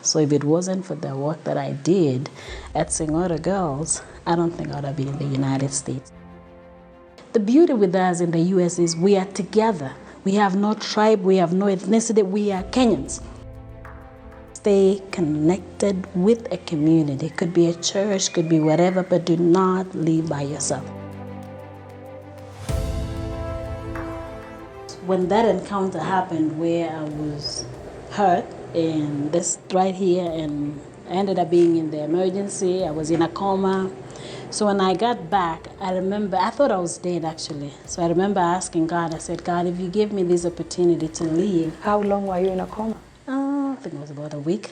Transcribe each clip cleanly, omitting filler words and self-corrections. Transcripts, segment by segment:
So if it wasn't for the work that I did at Sing Other Girls, I don't think I would have been in the United States. The beauty with us in the U.S. is we are together. We have no tribe, we have no ethnicity, we are Kenyans. Stay connected with a community. It could be a church, could be whatever, but do not leave by yourself. When that encounter happened where I was hurt, and this right here, and I ended up being in the emergency, I was in a coma. So when I got back, I remember, I thought I was dead actually. So I remember asking God, I said, God, if you give me this opportunity to leave. How long were you in a coma? I think it was about a week.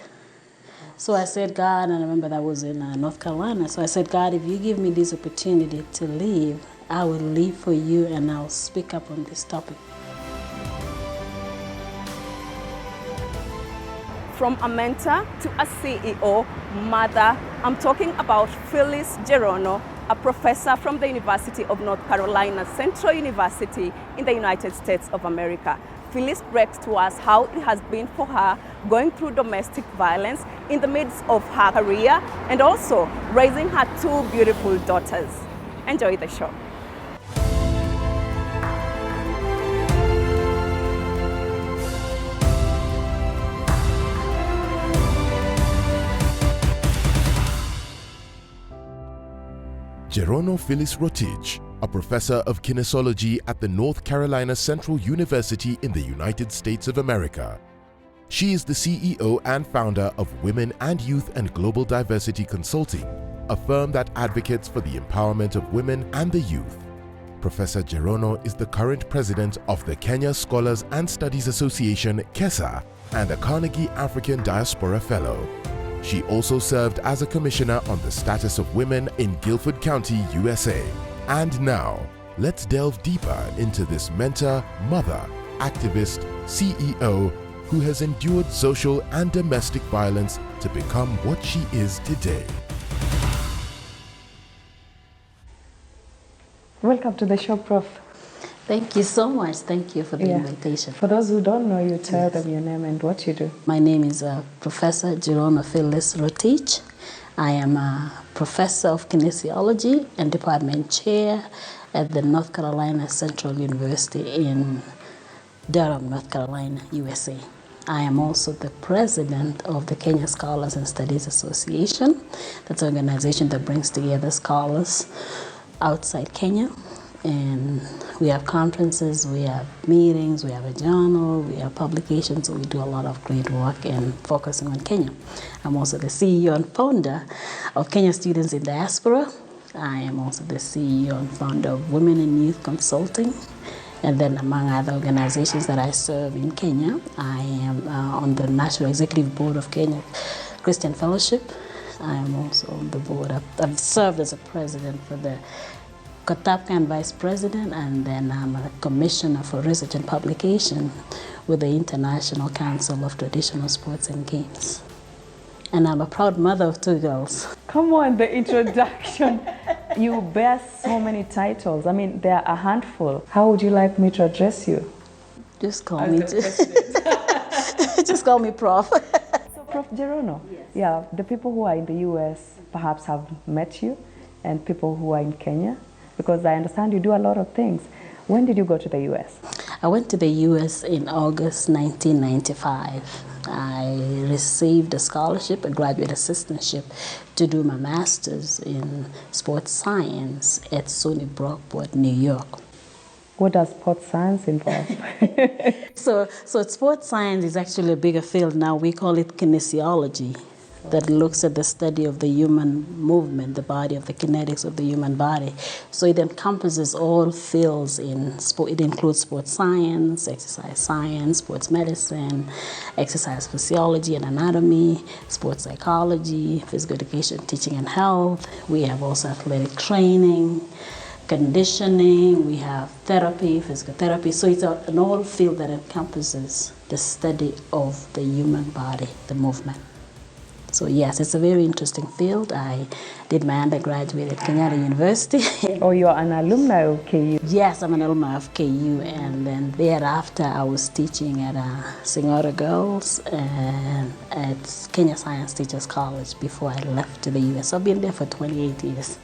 So I said, God, and I remember that was in North Carolina. So I said, God, if you give me this opportunity to leave, I will leave for you and I'll speak up on this topic. From a mentor to a CEO, mother, I'm talking about Phylis Jerono, a professor from the University of North Carolina, Central University in the United States of America. Phylis breaks to us how it has been for her going through domestic violence in the midst of her career and also raising her two beautiful daughters. Enjoy the show. Jerono Phylis Rotich, a professor of kinesiology at the North Carolina Central University in the United States of America. She is the CEO and founder of Women and Youth and Global Diversity Consulting, a firm that advocates for the empowerment of women and the youth. Professor Jerono is the current president of the Kenya Scholars and Studies Association, KESA, and a Carnegie African Diaspora Fellow. She also served as a commissioner on the status of women in Guilford County, USA. And now, let's delve deeper into this mentor, mother, activist, CEO who has endured social and domestic violence to become what she is today. Welcome to the show, Prof. Thank you so much. Thank you for the invitation. For those who don't know you, tell them your name and what you do. My name is Professor Jerono Phylis Rotich. I am a professor of kinesiology and department chair at the North Carolina Central University in Durham, North Carolina, USA. I am also the president of the Kenya Scholars and Studies Association. That's an organization that brings together scholars outside Kenya. And we have conferences, we have meetings, we have a journal, we have publications, so we do a lot of great work and focusing on Kenya. I'm also the CEO and founder of Kenya Students in Diaspora. I am also the CEO and founder of Women and Youth Consulting. And then among other organizations that I serve in Kenya, I am on the National Executive Board of Kenya Christian Fellowship. I am also on the board. I've served as a president for the Kotapka and vice president, and then I'm a commissioner for research and publication with the International Council of Traditional Sports and Games. And I'm a proud mother of two girls. Come on, the introduction. You bear so many titles. I mean, there are a handful. How would you like me to address you? Just call me. Just call me Prof. So, Prof. Jerono, yeah, the people who are in the US perhaps have met you, and people who are in Kenya, because I understand you do a lot of things. When did you go to the US? I went to the US in August 1995. I received a scholarship, a graduate assistantship, to do my master's in sports science at SUNY Brockport, New York. What does sports science involve? So sports science is actually a bigger field now. We call it kinesiology, that looks at the study of the human movement, the body, of the kinetics of the human body. So it encompasses all fields in sport. It includes sports science, exercise science, sports medicine, exercise physiology and anatomy, sports psychology, physical education, teaching and health. We have also athletic training, conditioning, we have therapy, physical therapy. So it's an whole field that encompasses the study of the human body, the movement. So yes, it's a very interesting field. I did my undergraduate at Kenyatta University. Oh, you're an alumni of KU? Yes, I'm an alumni of KU, and then thereafter I was teaching at Singora Girls and at Kenya Science Teachers College before I left to the US. So I've been there for 28 years.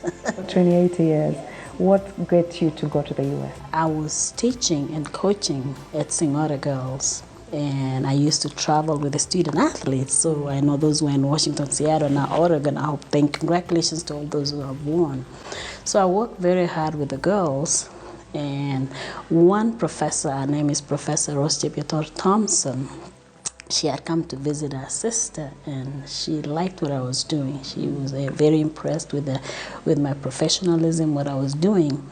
28 years. What got you to go to the US? I was teaching and coaching at Singora Girls. And I used to travel with the student athletes. So I know those who are in Washington, Seattle, now Oregon. I hope then congratulations to all those who have won. So I worked very hard with the girls. And one professor, her name is Professor Jerono Thompson, she had come to visit her sister, and she liked what I was doing. She was very impressed with my professionalism, what I was doing.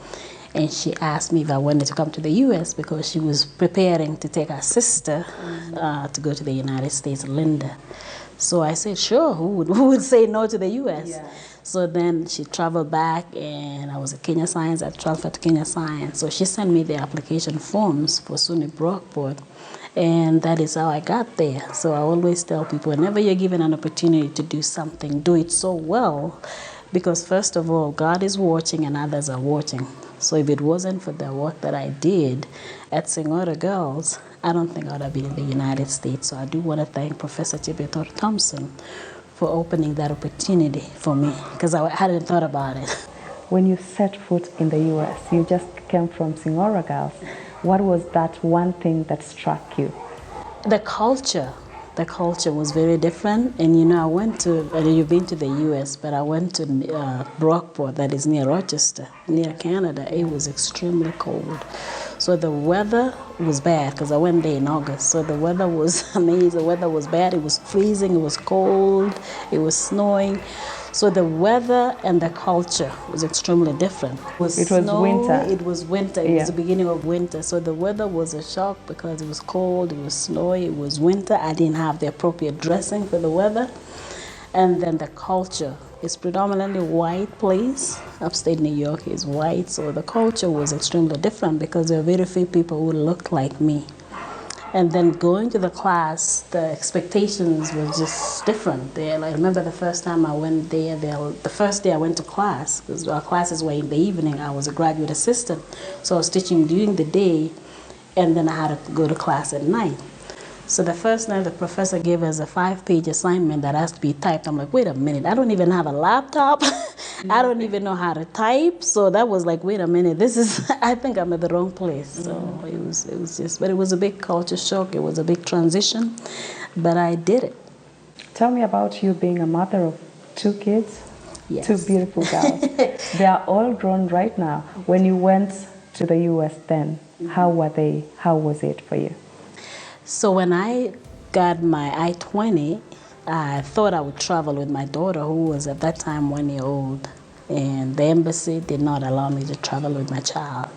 And she asked me if I wanted to come to the U.S. because she was preparing to take her sister to go to the United States, Linda. So I said, sure, who would say no to the U.S.? Yeah. So then she traveled back, and I was at Kenya Science. I transferred to Kenya Science. So she sent me the application forms for SUNY Brockport, and that is how I got there. So I always tell people, whenever you're given an opportunity to do something, do it so well, because first of all, God is watching and others are watching. So if it wasn't for the work that I did at Singora Girls, I don't think I would have been in the United States. So I do want to thank Professor Jerono Thompson for opening that opportunity for me, because I hadn't thought about it. When you set foot in the US, you just came from Singora Girls. What was that one thing that struck you? The culture. The culture was very different. And you know, I went to, you've been to the US, but I went to Brockport, that is near Rochester, near Canada. It was extremely cold. So the weather was bad, because I went there in August. So the weather was amazing. The weather was bad. It was freezing. It was cold. It was snowing. So the weather and the culture was extremely different. It was winter. It was winter. It was the beginning of winter. So the weather was a shock because it was cold, it was snowy, it was winter. I didn't have the appropriate dressing for the weather. And then the culture. It's predominantly white place. Upstate New York is white. So the culture was extremely different because there were very few people who looked like me. And then going to the class, the expectations were just different. I remember the first time I went there, the first day I went to class, because our classes were in the evening. I was a graduate assistant, so I was teaching during the day, and then I had to go to class at night. So the first night the professor gave us a 5-page assignment that has to be typed. I'm like, wait a minute, I don't even have a laptop. I don't even know how to type. So that was like, wait a minute, I think I'm at the wrong place. So it was just, but it was a big culture shock. It was a big transition, but I did it. Tell me about you being a mother of 2 kids, yes. 2 beautiful girls. They are all grown right now. When you went to the US then, how were they? How was it for you? So when I got my I-20, I thought I would travel with my daughter, who was at that time 1 year old. And the embassy did not allow me to travel with my child.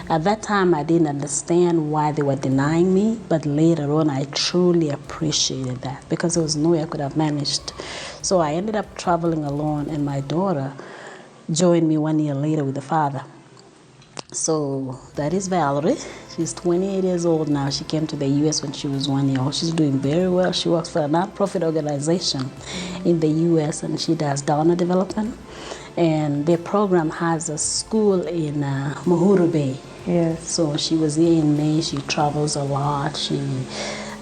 At that time, I didn't understand why they were denying me, but later on, I truly appreciated that because there was no way I could have managed. So I ended up traveling alone, and my daughter joined me 1 year later with the father. So that is Valerie. She's 28 years old now. She came to the U.S. when she was 1 year old. She's doing very well. She works for a nonprofit organization in the U.S. and she does donor development. And their program has a school in Mahuru Bay. Yes. So she was here in May. She travels a lot.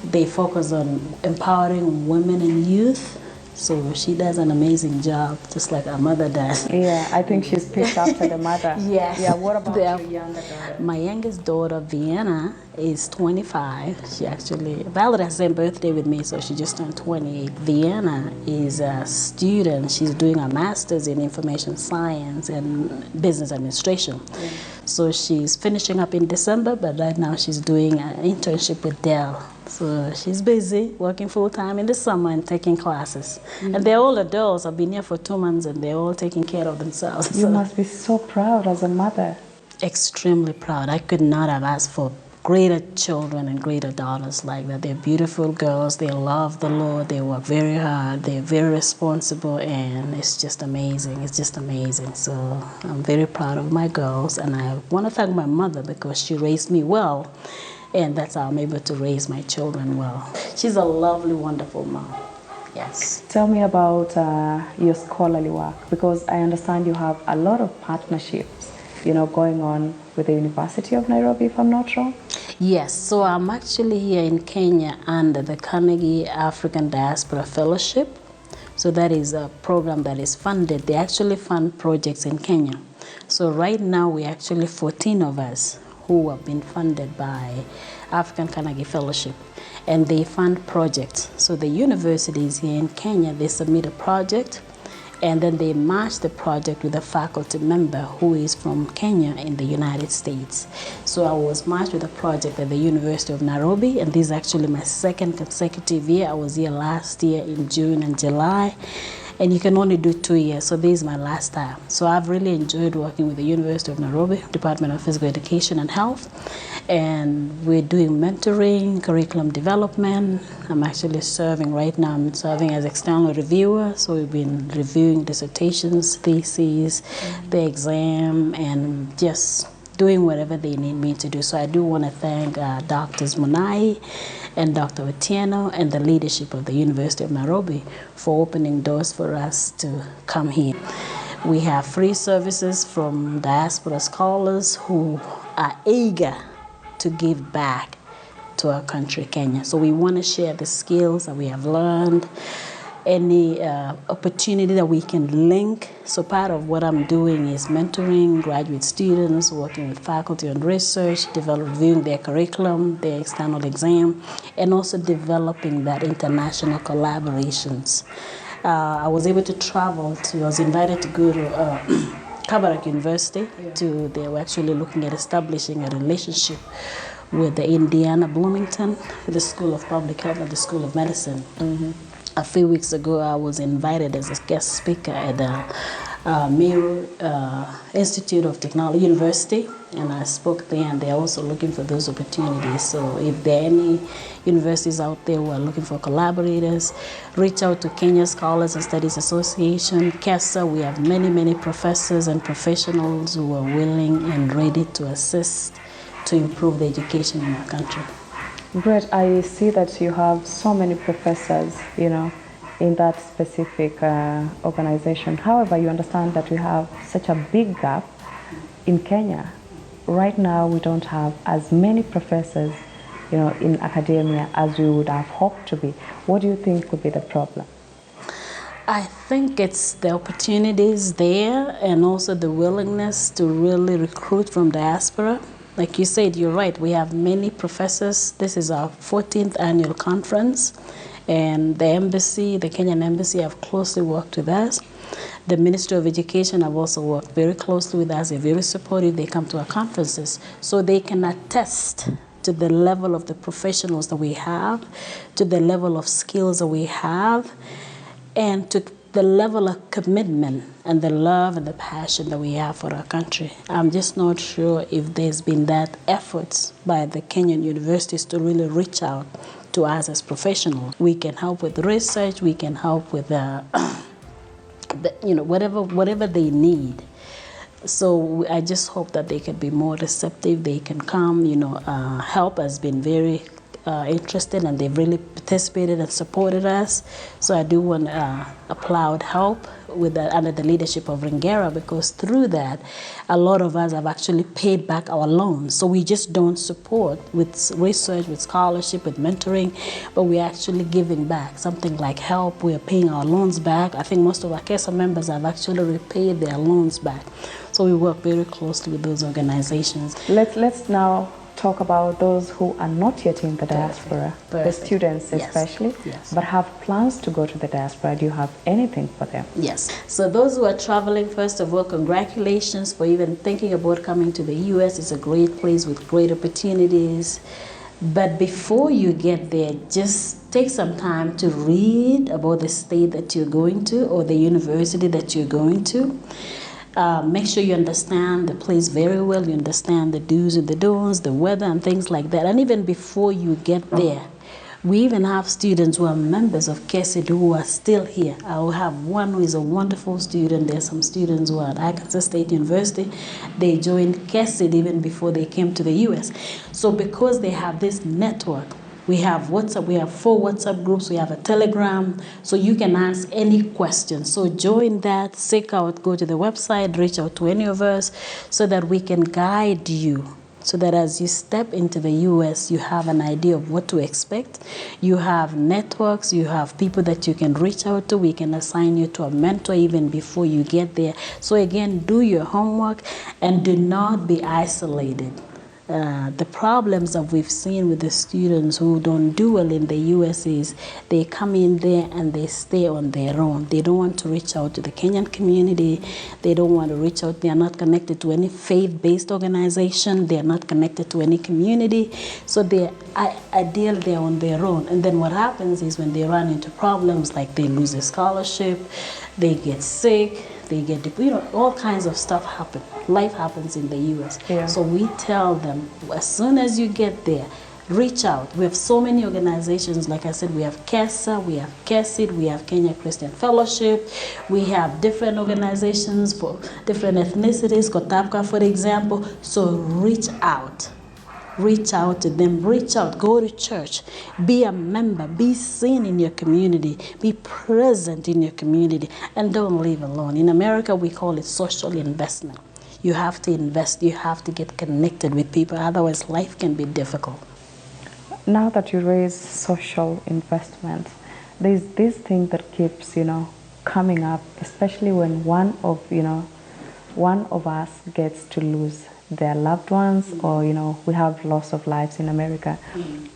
They focus on empowering women and youth. So she does an amazing job, just like her mother does. Yeah, I think she's picked after the mother. Yes. Yeah, what about your younger daughter? My youngest daughter, Vienna, is 25. Valerie has the same birthday with me, so she just turned 28. Vienna is a student. She's doing a master's in information science and business administration. Yeah. So she's finishing up in December, but right now she's doing an internship with Dell. So she's busy working full-time in the summer and taking classes. Mm-hmm. And they're all adults. I've been here for 2 months and they're all taking care of themselves. You must be so proud as a mother. Extremely proud. I could not have asked for greater children and greater daughters like that. They're beautiful girls. They love the Lord. They work very hard. They're very responsible, and it's just amazing. It's just amazing. So I'm very proud of my girls, and I want to thank my mother because she raised me well, and that's how I'm able to raise my children well. She's a lovely, wonderful mom. Yes. Tell me about your scholarly work, because I understand you have a lot of partnerships, going on with the University of Nairobi, if I'm not wrong. Yes, so I'm actually here in Kenya under the Carnegie African Diaspora Fellowship. So that is a program that is funded. They actually fund projects in Kenya. So right now we're actually 14 of us who have been funded by African Carnegie Fellowship, and they fund projects. So the universities here in Kenya, they submit a project, and then they match the project with a faculty member who is from Kenya in the United States. So I was matched with a project at the University of Nairobi, and this is actually my second consecutive year. I was here last year in June and July, and you can only do 2 years, so this is my last time. So I've really enjoyed working with the University of Nairobi, Department of Physical Education and Health, and we're doing mentoring, curriculum development. I'm actually serving right now, I'm serving as external reviewer, so we've been reviewing dissertations, theses, the exam, and just doing whatever they need me to do. So I do want to thank Drs. Munai and Dr. Otieno and the leadership of the University of Nairobi for opening doors for us to come here. We have free services from diaspora scholars who are eager to give back to our country, Kenya. So we want to share the skills that we have learned, any opportunity that we can link. So part of what I'm doing is mentoring graduate students, working with faculty on research, reviewing their curriculum, their external exam, and also developing that international collaborations. I was able to travel I was invited to go to Kabarak University. They were actually looking at establishing a relationship with the Indiana Bloomington, the School of Public Health and the School of Medicine. Mm-hmm. A few weeks ago, I was invited as a guest speaker at the Miro Institute of Technology University, and I spoke there, and they're also looking for those opportunities. So if there are any universities out there who are looking for collaborators, reach out to Kenya Scholars and Studies Association, KESA. We have many, many professors and professionals who are willing and ready to assist to improve the education in our country. Great. I see that you have so many professors, in that specific organization. However, you understand that we have such a big gap in Kenya. Right now, we don't have as many professors, in academia as we would have hoped to be. What do you think would be the problem? I think it's the opportunities there and also the willingness to really recruit from diaspora. Like you said, you're right, we have many professors. This is our 14th annual conference, and the embassy, the Kenyan embassy, have closely worked with us. The Ministry of Education have also worked very closely with us. They're very supportive. They come to our conferences so they can attest to the level of the professionals that we have, to the level of skills that we have, and to the level of commitment and the love and the passion that we have for our country. I'm just not sure if there's been that efforts by the Kenyan universities to really reach out to us as professionals. We can help with research, we can help with whatever they need. So I just hope that they can be more receptive, they can come, help has been very interested, and they've really participated and supported us. So I do want to applaud help with under the leadership of Ringera, because through that, a lot of us have actually paid back our loans. So we just don't support with research, with scholarship, with mentoring, but we're actually giving back. Something like help, we are paying our loans back. I think most of our KESA members have actually repaid their loans back. So we work very closely with those organizations. Let's now talk about those who are not yet in the diaspora, the students especially, yes. But have plans to go to the diaspora. Do you have anything for them? Yes. So those who are traveling, first of all, congratulations for even thinking about coming to the U.S. It's a great place with great opportunities. But before you get there, just take some time to read about the state that you're going to or the university that you're going to. Make sure you understand the place very well. You understand the do's and the don'ts, the weather and things like that. And even before you get there, we even have students who are members of KESID who are still here. I will have one who is a wonderful student. There's some students who are at Arkansas State University. They joined KESID even before they came to the U.S. So because they have this network, We have WhatsApp, we have 4 WhatsApp groups, we have a Telegram, so you can ask any question. So join that, seek out, go to the website, reach out to any of us so that we can guide you. So that as you step into the U.S., you have an idea of what to expect. You have networks, you have people that you can reach out to. We can assign you to a mentor even before you get there. So again, do your homework and do not be isolated. The problems that we've seen with the students who don't do well in the U.S. is they come in there and they stay on their own. They don't want to reach out to the Kenyan community. They don't want to reach out. They are not connected to any faith-based organization. They are not connected to any community. So they're ideally they're on their own. And then what happens is when they run into problems, like they lose a scholarship, they get sick, they get, all kinds of stuff happen. Life happens in the U.S. Yeah. So we tell them, as soon as you get there, reach out. We have so many organizations. Like I said, we have KESA, we have KESID, we have Kenya Christian Fellowship. We have different organizations for different ethnicities, Kotapka, for example. So reach out. Reach out to them, reach out, go to church, be a member, be seen in your community, be present in your community, and don't live alone. In America, we call it social investment. You have to invest, you have to get connected with people, otherwise life can be difficult. Now that you raise social investment, there's this thing that keeps, coming up, especially when one of us gets to lose their loved ones, or we have loss of lives in America,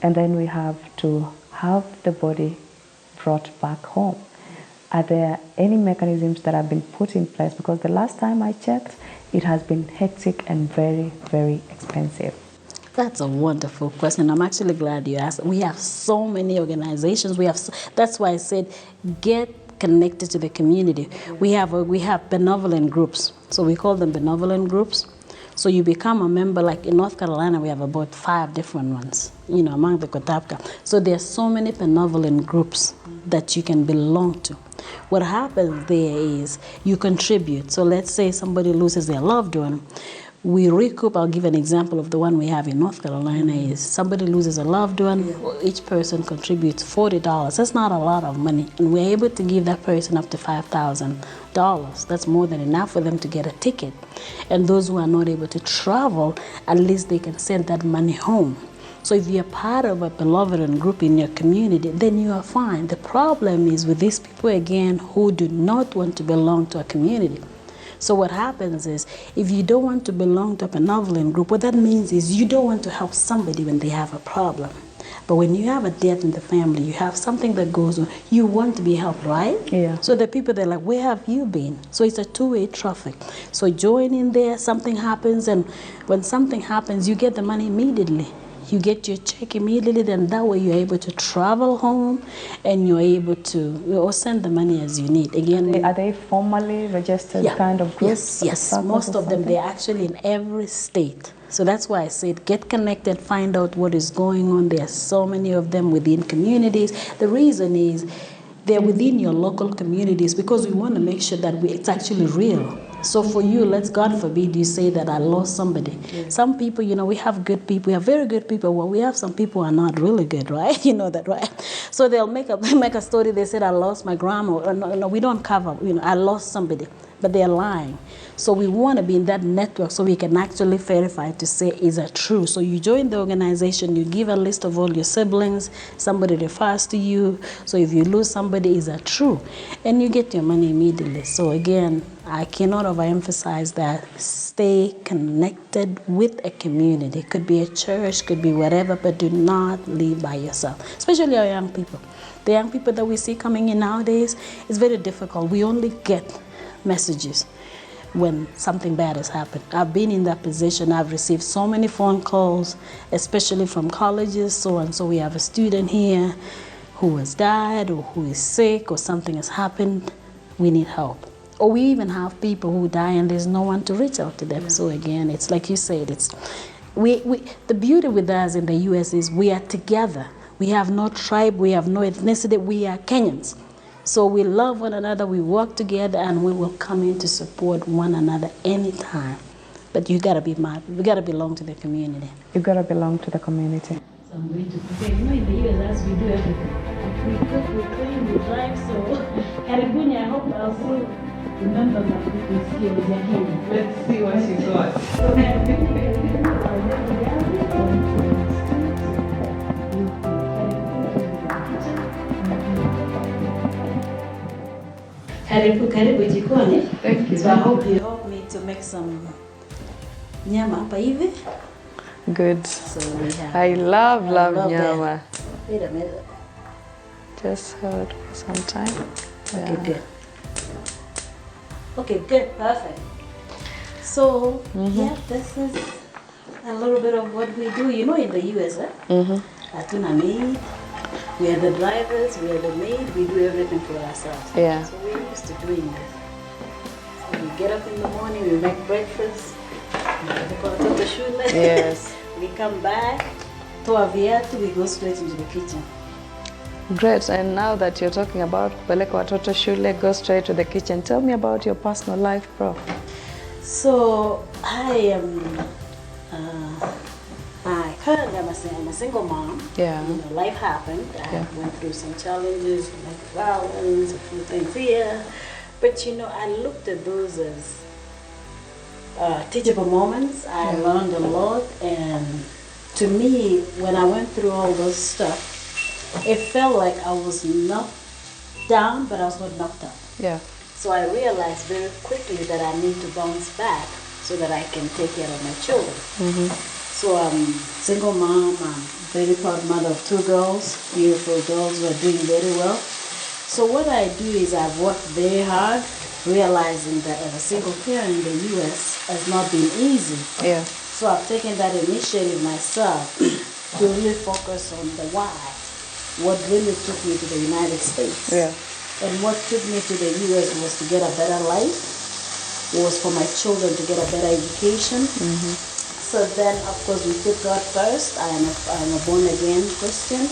and then we have to have the body brought back home. Are there any mechanisms that have been put in place? Because the last time I checked, it has been hectic and very, very expensive. That's a wonderful question. I'm actually glad you asked. We have so many organizations. That's why I said get connected to the community. We have benevolent groups. So we call them benevolent groups. So you become a member, like in North Carolina, we have about 5 different ones, among the Kotapka. So there's so many benevolent groups that you can belong to. What happens there is you contribute. So let's say somebody loses their loved one. We recoup. I'll give an example of the one we have in North Carolina. Is somebody loses a loved one, each person contributes $40. That's not a lot of money, and we're able to give that person up to $5,000. That's more than enough for them to get a ticket. And those who are not able to travel, at least they can send that money home. So if you're part of a benevolent group in your community, then you are fine. The problem is with these people, again, who do not want to belong to a community. So what happens is, if you don't want to belong to a benevolent group, what that means is you don't want to help somebody when they have a problem. But when you have a death in the family, you have something that goes on, you want to be helped, right? Yeah. So the people, they're like, where have you been? So it's a two-way traffic. So join in there, something happens, and when something happens, you get the money immediately. You get your check immediately, then that way you're able to travel home and you're able to send the money as you need. Again, are they formally registered kind of groups? Yes. Most of them, they're actually in every state. So that's why I said get connected, find out what is going on. There are so many of them within communities. The reason is they're within your local communities because we want to make sure that it's actually real. So for you, let's God forbid you say that I lost somebody. Yeah. Some people, we have good people. We have very good people. Well, we have some people who are not really good, right? You know that, right? So they'll make a story. They said I lost my grandma. Or, no, we don't cover. I lost somebody, but they're lying. So we want to be in that network so we can actually verify to say, is that true? So you join the organization, you give a list of all your siblings, somebody refers to you. So if you lose somebody, is that true? And you get your money immediately. So again, I cannot overemphasize that. Stay connected with a community. It could be a church, could be whatever, but do not live by yourself, especially our young people. The young people that we see coming in nowadays, it's very difficult. We only get messages when something bad has happened. I've been in that position. I've received so many phone calls, especially from colleges. So we have a student here who has died or who is sick or something has happened. We need help. Or we even have people who die and there's no one to reach out to them. Yeah. So again, it's like you said, the beauty with us in the U.S. is we are together. We have no tribe, we have no ethnicity, we are Kenyans. So we love one another, we work together, and we will come in to support one another anytime. But you gotta belong to the community. You gotta belong to the community. I'm going to prepare. You know, in the US, we do everything. We cook, we clean, we drive, so Karibuni, I hope I'll still remember my cooking skills again. Let's see what she got. So I'll get the Karibu jikoni. Thank you. So I hope you help me to make some nyama hapa hivi. Good. So we have. I love that. nyama. Wait a minute. Just hold for some time. Okay, good. Okay, good, perfect. So yeah, this is a little bit of what we do. You know, in the US, Hatuna maid. We are the drivers, we are the maid, we do everything for ourselves. Yeah. So we're used to doing this. So we get up in the morning, we make breakfast, Yes. we come back, toa viatu, we go straight into the kitchen. Great. And now that you're talking about kupeleka watoto shule, go straight to the kitchen. Tell me about your personal life, Prof. So I am currently I'm a single mom. Yeah. You know, life happened. I went through some challenges, like violence, a few things here. But you know, I looked at those as teachable moments. I learned a lot, and to me, when I went through all those stuff, it felt like I was knocked down, but I was not knocked out. Yeah. So I realized very quickly that I need to bounce back so that I can take care of my children. So I'm single mom, I'm very proud mother of 2 girls, beautiful girls who are doing very well. So what I do is I've worked very hard, realizing that as a single parent in the US has not been easy. Yeah. So I've taken that initiative myself to really focus on the why, what really took me to the United States. Yeah. And what took me to the US was to get a better life, was for my children to get a better education. So then, of course, we put God first. I'm a born-again Christian.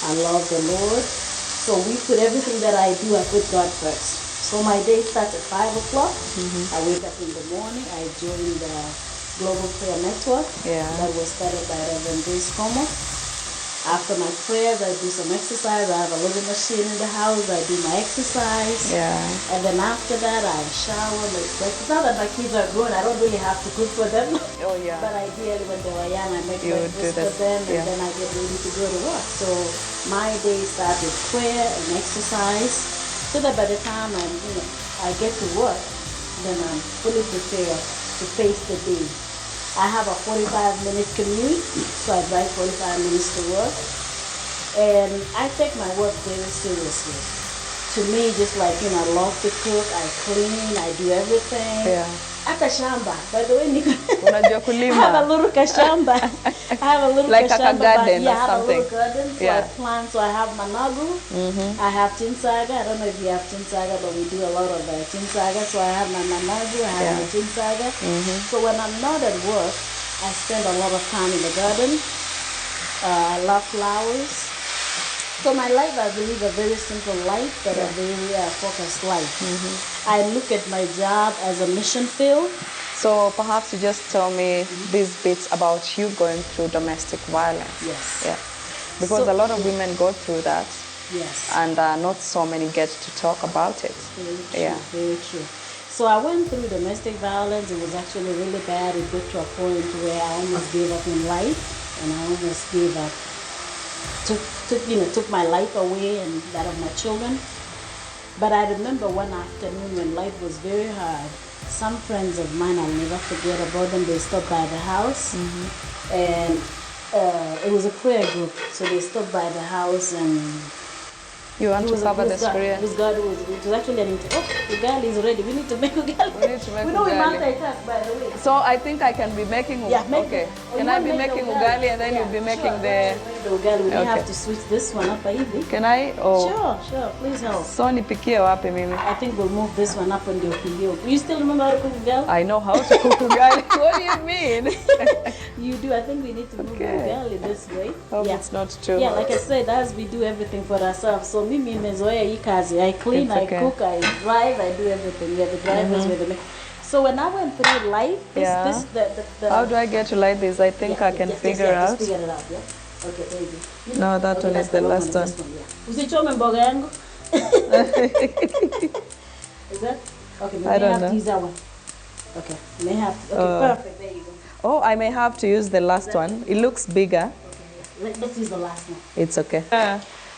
I love the Lord. So we put everything that I do, I put God first. So my day starts at 5 o'clock. I wake up in the morning. I join the Global Prayer Network that was started by Reverend Grace Como. After my prayers, I do some exercise. I have a little machine in the house. I do my exercise. Yeah. And then after that, I shower, make breakfast. Now that my kids are grown, I don't really have to cook for them. Oh, yeah. But ideally, when they were young, I make You would breakfast do for them, that, and then I get ready to go to work. So my day starts with prayer and exercise, so that by the time I get to work, then I'm fully prepared to face the day. I have a 45-minute commute, so I drive 45 minutes to work. And I take my work very seriously. To me, just like, I love to cook, I clean, I do everything. Yeah. Ata shamba, by the way, Unajua I kulima. have a little kashamba. I have a little Like a kashamba, garden but or I have something. a little garden, so I plant. So I have managu, I have tinsaga. I don't know if you have tinsaga, but we do a lot of tinsaga. So I have my managu, I have my tinsaga. So when I'm not at work, I spend a lot of time in the garden. I love flowers. So my life, I believe, a very simple life, but a very focused life. I look at my job as a mission field. So perhaps you just tell me these bits about you going through domestic violence. Yes. Yeah. Because a lot of women go through that. Yes. And not so many get to talk about it. Very true. Yeah. Very true. So I went through domestic violence. It was actually really bad. It got to a point where I almost gave up in life, and I almost gave up. Took my life away and that of my children. But I remember one afternoon when life was very hard, some friends of mine, I'll never forget about them, they stopped by the house. And it was a prayer group, so they stopped by the house and You want to cover this prayer? It was actually an interview. Oh, ugali is ready. We need to make ugali. We need to make we know ugali. we multitask, by the way. So I think I can be making ugali. Yeah, make Okay. it. Oh, Can you I want be to make making the ugali and then you'll be making the ugali? We may Okay. have to switch this one up, Ivi. Can I? Oh. Sure. Please help. So nipikie wapi mimi? I think we'll move this one up on the opinion. You still remember how to cook ugali? I know how to cook ugali. What do you mean? You do. I think we need to move the ugali this way. Hope it's not too Yeah, hot. like I said, as we do everything for ourselves. So mimi mezoea hii kazi. I clean, It's okay. I cook, I drive, I do everything. We are the drivers, we're the So when I went through life, Yeah. the How do I get to like this? I think I can just figure out. Just figure it out, yeah. Okay, there you go. No, that one is the last one. Usichome mboga yangu. Is that? Okay, I don't have know. to use that one. Okay, may have to. Okay, perfect. There you go. Oh, I may have to use the last one. It looks bigger. Okay, let's use the last one. It's okay.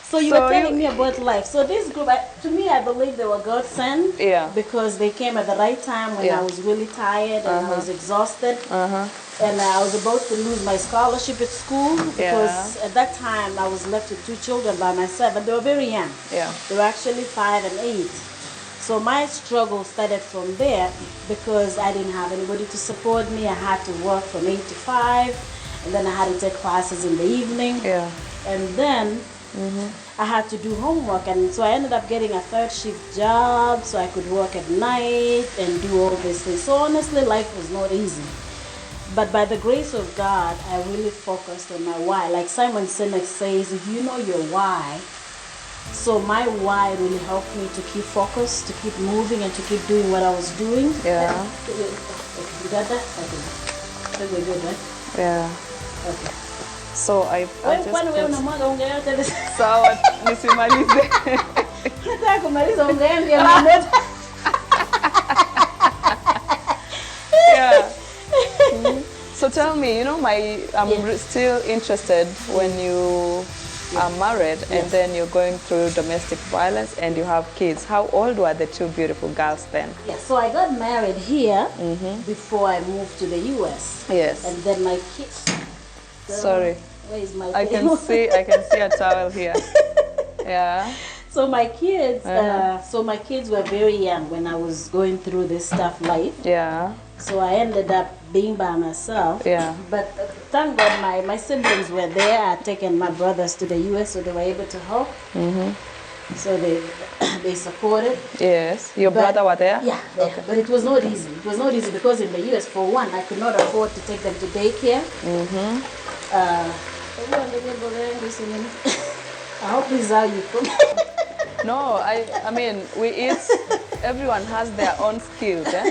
So you were telling me about life. So this group, to me, I believe they were God sent. Yeah. Because they came at the right time when I was really tired and I was exhausted. And I was about to lose my scholarship at school because at that time I was left with 2 children by myself, and they were very young. Yeah. They were actually 5 and 8. So my struggle started from there because I didn't have anybody to support me. I had to work from 8 to 5, and then I had to take classes in the evening. Yeah. And then I had to do homework, and so I ended up getting a 3rd shift job so I could work at night and do all these things. So honestly, life was not easy. But by the grace of God, I really focused on my why. Like Simon Sinek says, if you know your why, so my why really helped me to keep focused, to keep moving, and to keep doing what I was doing. Yeah. Okay, you got that? Okay. So we're good, right? Yeah. Okay. So I just Kwani wewe unamwaga unga yote this? sawa nisimalize. Nataka kumaliza unga yangu ya mmoja. Yeah. So tell me, you know, I'm still interested when you are married and then you're going through domestic violence and you have kids. How old were the 2 beautiful girls then? Yeah, so I got married here before I moved to the US. Yes. And then my kids. Sorry. Where is my I can see a towel here. Yeah. So my kids were very young when I was going through this tough life. Yeah. So I ended up being by myself. Yeah. But thank God my siblings were there. I had taken my brothers to the US, so they were able to help. So they supported. Yes. Your brother were there? Yeah. Okay. But it was not easy. It was not easy because in the US, for one, I could not afford to take them to daycare. I hope this is how you cook. No, I mean, we eat, everyone has their own skills, eh?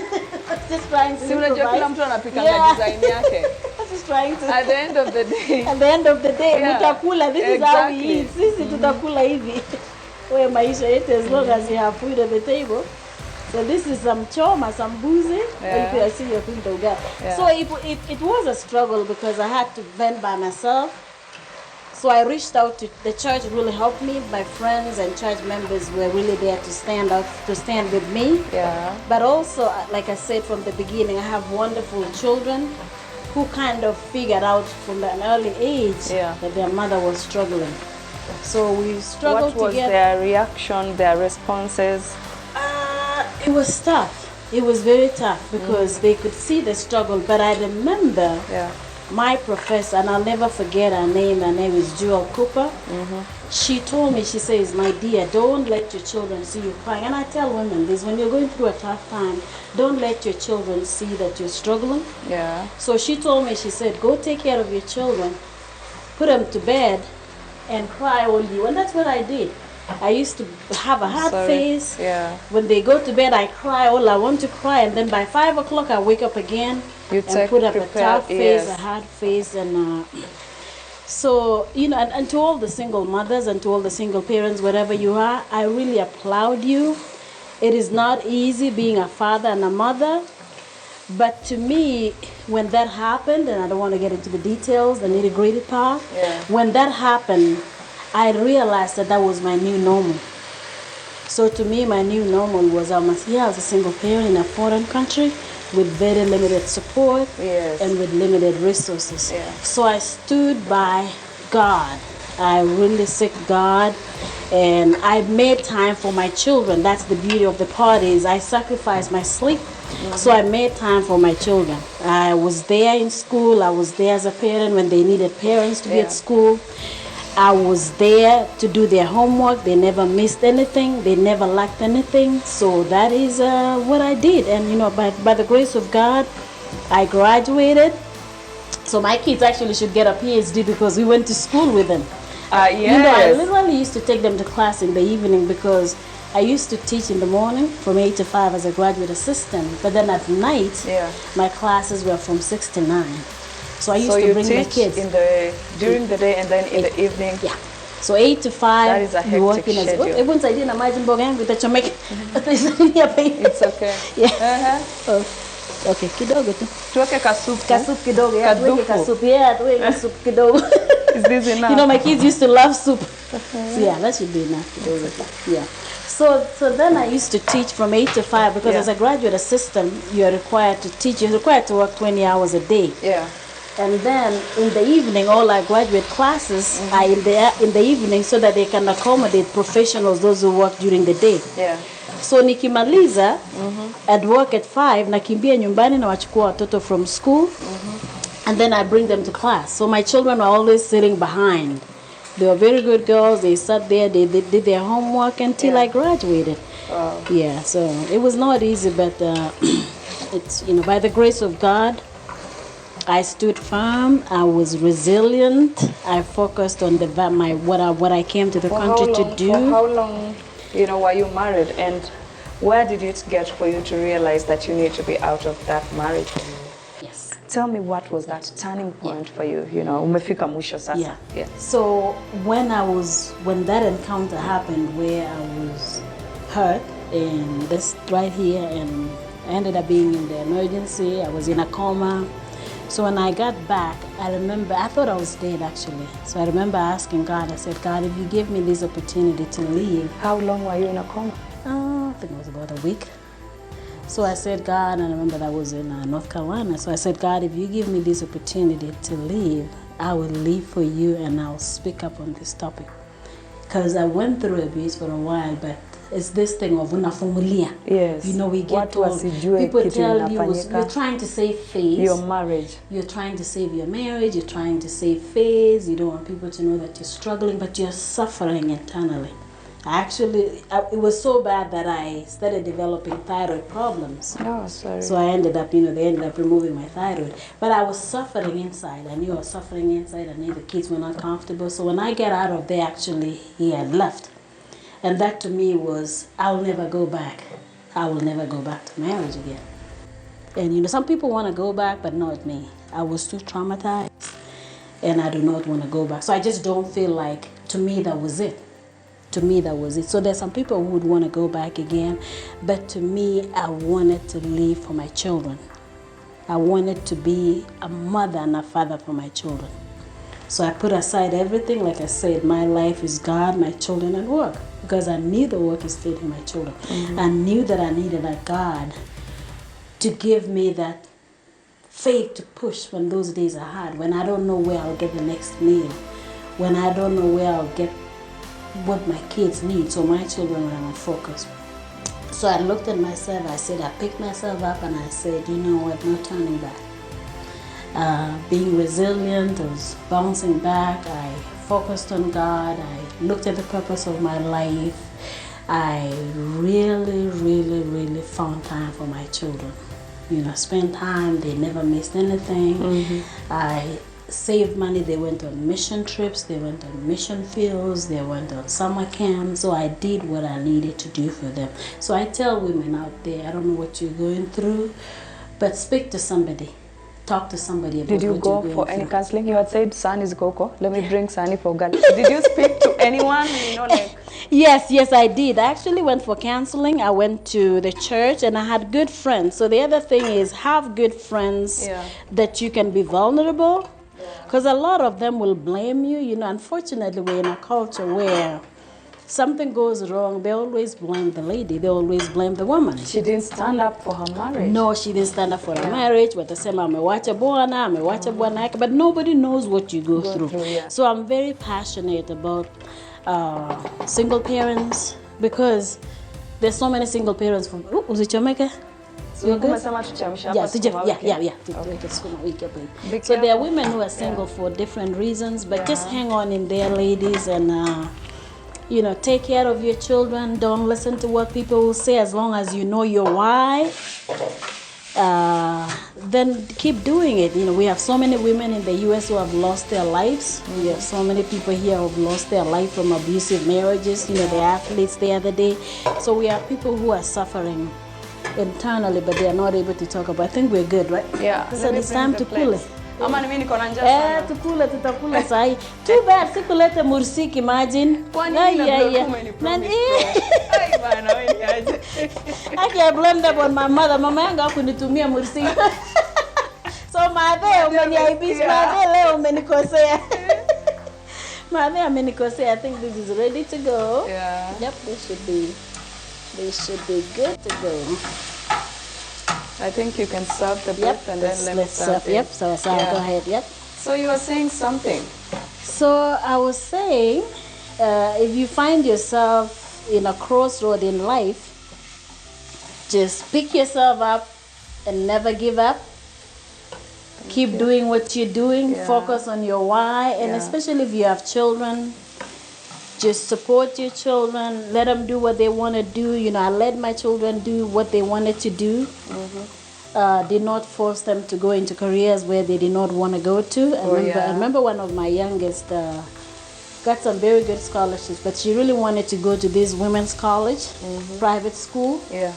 Just trying to Si unajua kila mtu anapikanga design yake. Just trying to. At the end of the day. At the end of the day, Yeah, mutakula. This is how we eat. Sisi tutakula hivi. Wewe maisha yetu, as long as you have food at the table. So this is some choma, some buzi. Yeah. I see your food ugali. Yeah. So it was a struggle because I had to vent by myself. So I reached out to the church, really helped me. My friends and church members were really there to stand with me. Yeah. But also, like I said from the beginning, I have wonderful children who kind of figured out from an early age that their mother was struggling. So we struggled together. What was their reaction, their responses? It was tough. It was very tough because they could see the struggle. But I remember my professor, and I'll never forget her name. Her name is Jewel Cooper. She told me, she says, my dear, don't let your children see you crying. And I tell women this, when you're going through a tough time, don't let your children see that you're struggling. Yeah. So she told me, she said, go take care of your children, put them to bed, and cry all you. And that's what I did. I used to have a hard face. Yeah. When they go to bed, I cry all I want to cry. And then by 5 o'clock, I wake up again and put up a tough face, a hard face. And so, you know, and to all the single mothers and to all the single parents, wherever you are, I really applaud you. It is not easy being a father and a mother. But to me, when that happened, and I don't want to get into the details, the nitty-gritty part, when that happened, I realized that was my new normal. So to me, my new normal was I was here as a single parent in a foreign country with very limited support and with limited resources. So I stood by God. I really seek God, and I made time for my children. That's the beauty of the part is I sacrificed my sleep. So I made time for my children. I was there in school. I was there as a parent when they needed parents to be at school. I was there to do their homework. They never missed anything. They never lacked anything. So that is what I did. And, you know, by the grace of God, I graduated. So my kids actually should get a PhD because we went to school with them. You know, I literally used to take them to class in the evening because I used to teach in the morning from 8 to 5 as a graduate assistant. But then at night, my classes were from 6 to 9. So I used to bring the kids during the day and then in the evening. Yeah. So 8 to 5. That is a hectic schedule. It's okay. Yeah. Okay, kidogo tu. Tuweke kasupu. Kasupu kidogo. Yeah, tuweke kasupu. Yeah, tuweke kasupu kidogo. Is this enough? You know, my kids used to love soup. So yeah, that should be enough. Yeah. So then I used to teach from 8 to 5 because as a graduate assistant, you're required to teach. You're required to work 20 hours a day. Yeah. And then in the evening, all our graduate classes are in the evening so that they can accommodate professionals, those who work during the day. Yeah. So nikimaliza I'd work at 5, nakimbia nyumbani na wachukua watoto from school, and then I bring them to class. So my children were always sitting behind. They were very good girls. They sat there, they did their homework until I graduated. Wow. Yeah, so it was not easy, but it's, you know, by the grace of God, I stood firm. I was resilient. I focused on what I came to the country to do. For how long, you know, were you married, and where did it get for you to realize that you need to be out of that marriage? Yes. Tell me, what was that turning point for you? You know, umefika mwisho sasa. Yeah. So when that encounter happened, where I was hurt and this right here, and I ended up being in the emergency. I was in a coma. So when I got back, I remember, I thought I was dead actually. So I remember asking God, I said, God, if you give me this opportunity to leave. How long were you in a coma? I think it was about a week. So I said, God, and I remember that was in North Carolina. So I said, God, if you give me this opportunity to leave, I will leave for you and I'll speak up on this topic. Because I went through abuse for a while, but it's this thing of unafungulia. Yes. You know, we get told, people tell you, you're trying to save face. Your marriage. You're trying to save your marriage, you're trying to save face, you don't want people to know that you're struggling, but you're suffering internally. It was so bad that I started developing thyroid problems. Oh, sorry. So I ended up, they ended up removing my thyroid. But I was suffering inside. I knew I was suffering inside. I knew the kids were not comfortable. So when I get out of there, actually, he had left. And that to me was, I'll never go back. I will never go back to marriage again. And some people want to go back, but not me. I was too traumatized, and I do not want to go back. So I just don't feel like, to me, that was it. To me, that was it. So there's some people who would want to go back again, but to me, I wanted to live for my children. I wanted to be a mother and a father for my children. So I put aside everything. Like I said, my life is God, my children, and work. Because I knew the work is feeding my children. I knew that I needed a God to give me that faith to push when those days are hard, when I don't know where I'll get the next meal, when I don't know where I'll get what my kids need. So my children are my focus. So I looked at myself, I picked myself up and I said, you know what, no turning back. Being resilient, I was bouncing back, I focused on God, I looked at the purpose of my life. I really, really, really found time for my children. Spent time, they never missed anything. I saved money, they went on mission trips, they went on mission fields, they went on summer camps. So I did what I needed to do for them. So I tell women out there, I don't know what you're going through, but speak to somebody. Talk to somebody about what you're going through. Did you go for any counseling? You had said Sun is Goko. Let me bring Sunny for God. Did you speak to anyone? Yes, I did. I actually went for counseling. I went to the church and I had good friends. So the other thing is have good friends that you can be vulnerable. Because a lot of them will blame you. Unfortunately, we're in a culture where something goes wrong, they always blame the lady. They always blame the woman. She didn't stand up for her marriage. No, she didn't stand up for her marriage. But nobody knows what you go through. So I'm very passionate about single parents, because there's so many single parents. Was it Jamaica? So there are women who are single for different reasons, but just hang on in there, ladies, and take care of your children. Don't listen to what people will say. As long as you know your why, then keep doing it. We have so many women in the U.S. who have lost their lives. We have so many people here who have lost their life from abusive marriages. The athletes the other day. So we have people who are suffering internally, but they are not able to talk about. I think we're good, right? Yeah. So it's time to cool it. Ama mimi niko na njaa sana. Tukule tutakula sahi. Too bad sikulete mursik, imagine. Kwani nani? Ai bana wewe ni aje. I blame them on my mother. Mama yangu hakunitumia mursik. So madhe umeniaibisha, madhe leo umenikosea. Madhe amenikosea. I think this is ready to go. Yeah. Yep, they should be good to go. I think you can serve the both and then let's serve it. Yep, so go ahead, yep. So you were saying something. So I was saying, if you find yourself in a crossroad in life, just pick yourself up and never give up. Keep doing what you're doing. Yeah. Focus on your why, and especially if you have children, just support your children. Let them do what they want to do. You know, I let my children do what they wanted to do. Did not force them to go into careers where they did not want to go to. I remember one of my youngest got some very good scholarships, but she really wanted to go to this women's college, private school. Yeah.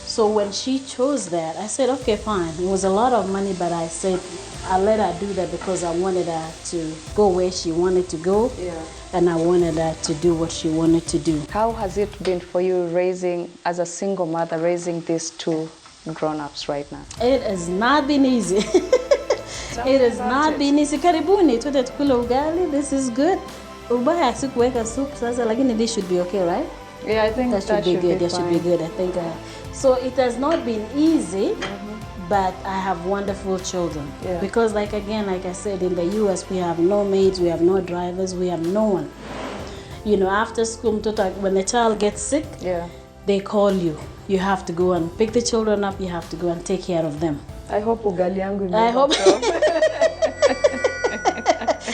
So when she chose that, I said, okay, fine. It was a lot of money, but I said, I let her do that because I wanted her to go where she wanted to go. Yeah. And I wanted her to do what she wanted to do. How has it been for you as a single mother, raising these two grown-ups right now? It has not been easy. It has not been easy. Karibuni, tuende tukule ugali. This is good. Ubaya sikuweka soup sasa, lakini this should be okay, right? Yeah, I think that should be good. That should be good. I think. So it has not been easy, but I have wonderful children. Yeah. Because like I said, in the U.S. we have no maids, we have no drivers, we have no one. You know, after school, when the child gets sick, they call you. You have to go and pick the children up. You have to go and take care of them. I hope ugali yangu. I hope.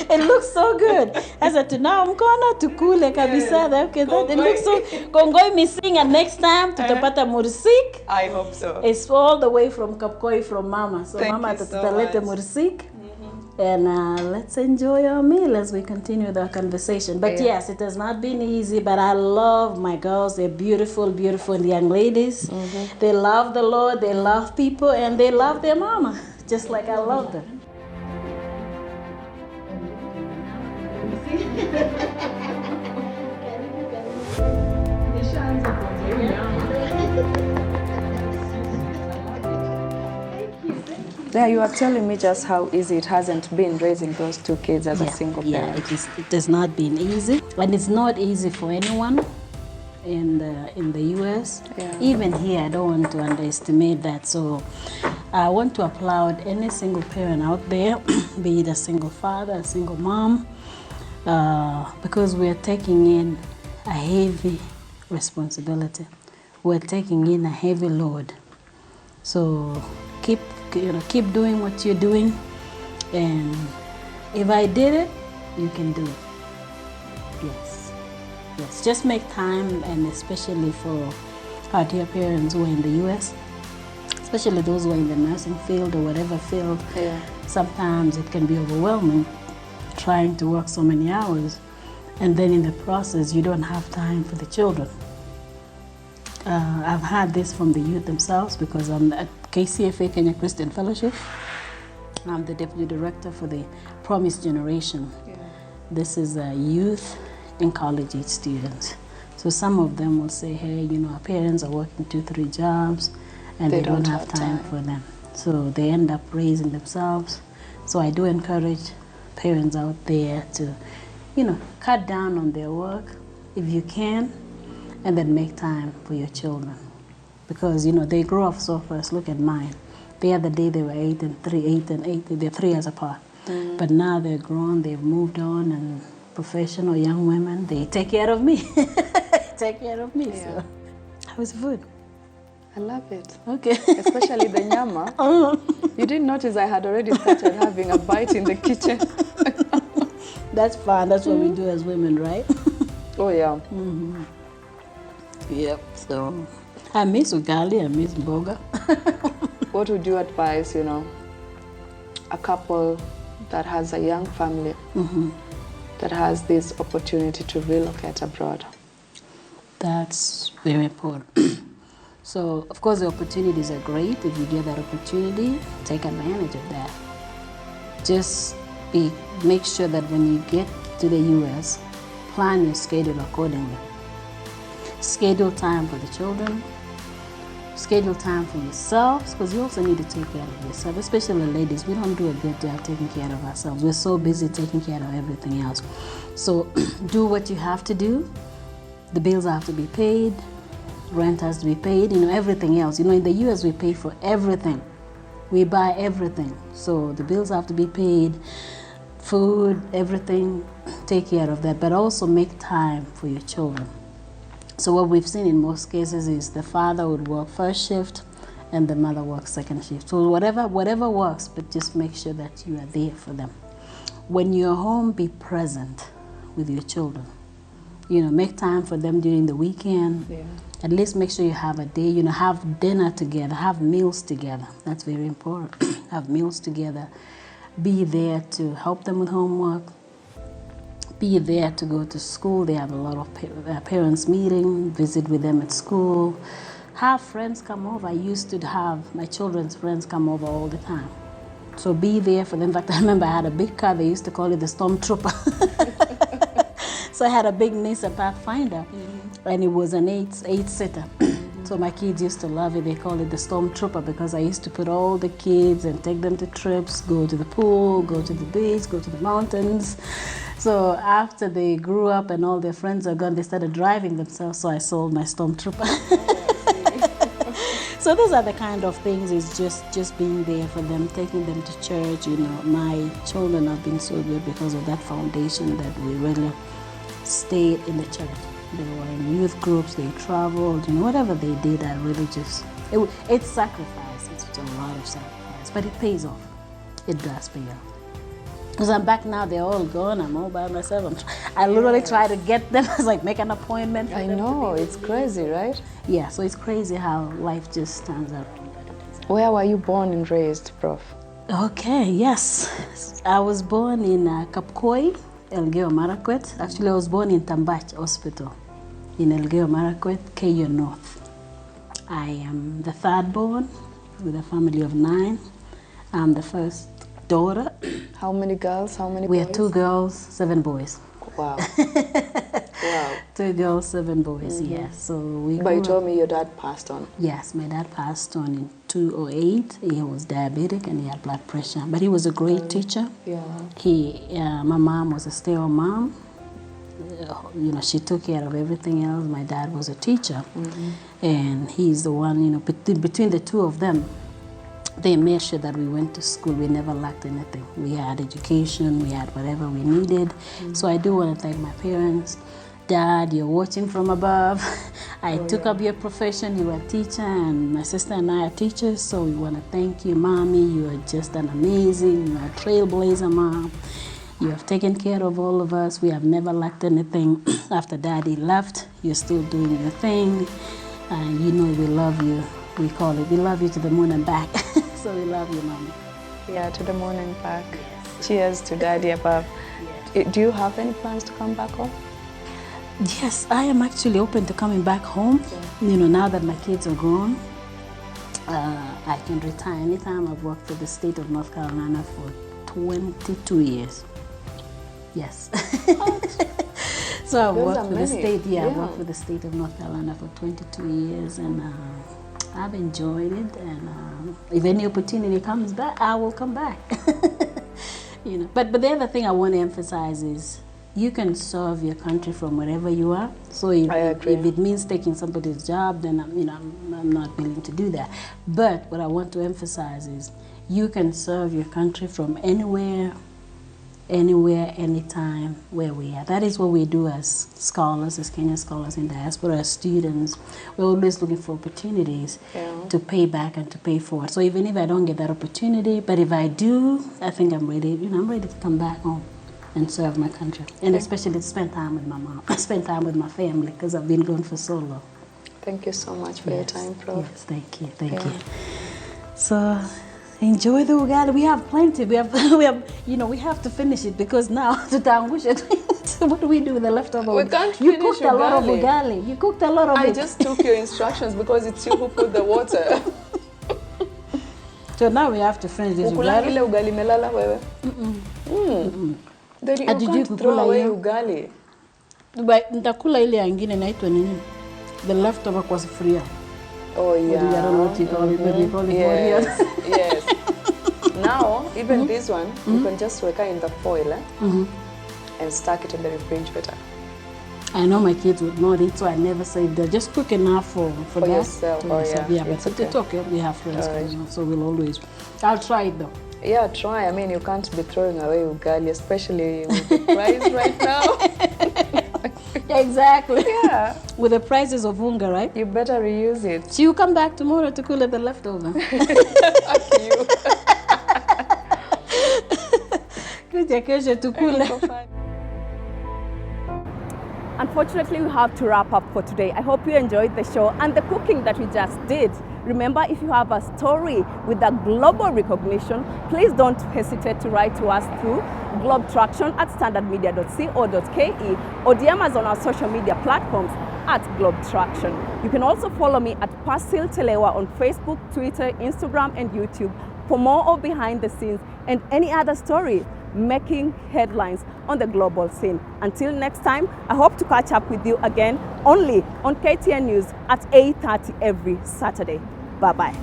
It looks so good. I said, now I'm gonna tukule kabisa. Okay, that it looks so. Kongoi missing, and next time tutapata mursik. I hope so. It's all the way from Kapkoi from Mama. So Thank Mama you so tutalete mursik. And let's enjoy our meal as we continue the conversation. But yes, it has not been easy, but I love my girls. They're beautiful, beautiful young ladies. They love the Lord, they love people, and they love their mama, just like I love them. Yeah, you are telling me just how easy it hasn't been raising those two kids as a single parent. Yeah, it has not been easy, and it's not easy for anyone in the U.S. Yeah. Even here, I don't want to underestimate that. So I want to applaud any single parent out there, be it a single father, a single mom, because we are taking in a heavy responsibility. We're taking in a heavy load. So keep doing what you're doing, and if I did it, you can do it. Yes, just make time, and especially for our dear parents who are in the U.S., especially those who are in the nursing field or whatever field. Sometimes it can be overwhelming trying to work so many hours, and then in the process you don't have time for the children. I've had this from the youth themselves because I'm at KCFA, Kenya Christian Fellowship. I'm the Deputy Director for the Promised Generation. This is youth and college age students. So some of them will say, hey, our parents are working 2-3 jobs and they don't have time for them. So they end up raising themselves. So I do encourage parents out there to, cut down on their work if you can, and then make time for your children. Because, they grow up so fast. Look at mine. The other day they were 8 and 3, 8 and 8. They're 3 years apart. But now they're grown, they've moved on, and professional young women, they take care of me. So, how was the food? I love it. Okay. Especially the nyama. You didn't notice I had already started having a bite in the kitchen. That's fine. That's what we do as women, right? Oh, yeah. Yep. So I miss ugali, I miss boga. What would you advise, a couple that has a young family that has this opportunity to relocate abroad? That's very important. So, of course, the opportunities are great. If you get that opportunity, take advantage of that. just make sure that when you get to the US, plan your schedule accordingly. Schedule time for the children, schedule time for yourselves, because you also need to take care of yourself, especially ladies. We don't do a good job taking care of ourselves. We're so busy taking care of everything else. So do what you have to do. The bills have to be paid, rent has to be paid, everything else. In the US we pay for everything. We buy everything. So the bills have to be paid, food, everything, take care of that, but also make time for your children. So what we've seen in most cases is the father would work first shift and the mother works second shift. So whatever works, but just make sure that you are there for them. When you're home, be present with your children. Make time for them during the weekend. Yeah. At least make sure you have a day, have dinner together, have meals together. That's very important. Have meals together. Be there to help them with homework. Be there to go to school. They have a lot of parents meeting, visit with them at school. Have friends come over. I used to have my children's friends come over all the time. So be there for them. In fact, I remember I had a big car. They used to call it the Stormtrooper. So I had a big Nissan Pathfinder, and it was an eight-seater. So my kids used to love it. They call it the Stormtrooper because I used to put all the kids and take them to trips, go to the pool, go to the beach, go to the mountains. So after they grew up and all their friends are gone, they started driving themselves, so I sold my Stormtrooper. So those are the kind of things, is just being there for them, taking them to church. My children have been so good because of that foundation that we really stayed in the church. They were in youth groups, they traveled, whatever they did, I really it's sacrifice. It's a lot of sacrifice, but it pays off. It does pay off. Because I'm back now, they're all gone, I'm all by myself. I literally try to get them, it's like make an appointment. I know, it's crazy, right? Yeah, so it's crazy how life just turns out. Where were you born and raised, Prof? Okay, yes. I was born in Kapkoi, Elgeyo Marakwet. Actually, I was born in Tambach Hospital in Elgeyo Marakwet, Keyo North. I am the third born with a family of 9. I'm the first daughter. How many girls? How many boys? We are 2 girls, 7 boys. Wow. Wow. 2 girls, 7 boys, yes. So But you told me your dad passed on. Yes, my dad passed on in 2008. He was diabetic and he had blood pressure. But he was a great teacher. Yeah. My mom was a stay-at-home mom. She took care of everything else. My dad was a teacher. And he's the one, between the two of them, they made sure that we went to school. We never lacked anything. We had education, we had whatever we needed. So I do want to thank my parents. Dad, you're watching from above. I took up your profession. You are a teacher, and my sister and I are teachers. So we want to thank you, Mommy. You are just an amazing, you are a trailblazer, Mom. You have taken care of all of us. We have never lacked anything. After Daddy left, you're still doing your thing. And we love you. We love you to the moon and back. So we love you, Mommy. Yeah, to the moon and back. Cheers to Daddy above. Do you have any plans to come back home? Yes, I am actually open to coming back home. Now that my kids are grown, I can retire anytime. I've worked for the state of North Carolina for 22 years. Yes. So I've worked for the state. I worked for the state of North Carolina for 22 years, and I've enjoyed it. And if any opportunity comes back, I will come back. But the other thing I want to emphasize is, you can serve your country from wherever you are. So if it means taking somebody's job, then I'm not willing to do that. But what I want to emphasize is, you can serve your country from anywhere, anytime, where we are. That is what we do as scholars, as Kenyan scholars in diaspora, as students. We're always looking for opportunities to pay back and to pay forward. So even if I don't get that opportunity, but if I do, I think I'm ready. I'm ready to come back home and serve my country, and especially to spend time with my mom, spend time with my family, because I've been gone for so long. Thank you so much for your time, Prof. Yes, thank you. So enjoy the ugali. We have plenty. We have to finish it, because now to tangush it. What do we do with the leftover? We can't You finish cooked a lot of ugali. You cooked a lot of it. I just took your instructions because it's you who put the water. So now we have to finish this Ukula ugali. ile ugali melala wewe? Then you can't throw away ugali. Nitakula ile nyingine inaitwa nini? The leftover kwa sufuria. Oh yeah. Yes. Yes. Now, even this one, you can just work in the foil and stack it in the refrigerator. I know my kids would not eat, so I never saved that. Just cook enough for that. Yourself. Oh yeah. But it's okay. We have friends coming, so we'll always. I'll try it though. Yeah, try. I mean, you can't be throwing away ugali, especially with the price right now. Exactly. Yeah. With the prices of unga, right? You better reuse it. So you come back tomorrow to cool the leftover. Up to you. Unfortunately, we have to wrap up for today. I hope you enjoyed the show and the cooking that we just did. Remember, if you have a story with a global recognition, please don't hesitate to write to us through globtraction@standardmedia.co.ke or DM us on our social media platforms @globetraction. You can also follow me at Persil Telewa on Facebook, Twitter, Instagram, and YouTube for more of behind the scenes and any other story making headlines on the global scene. Until next time, I hope to catch up with you again only on KTN News at 8:30 every Saturday. Bye-bye.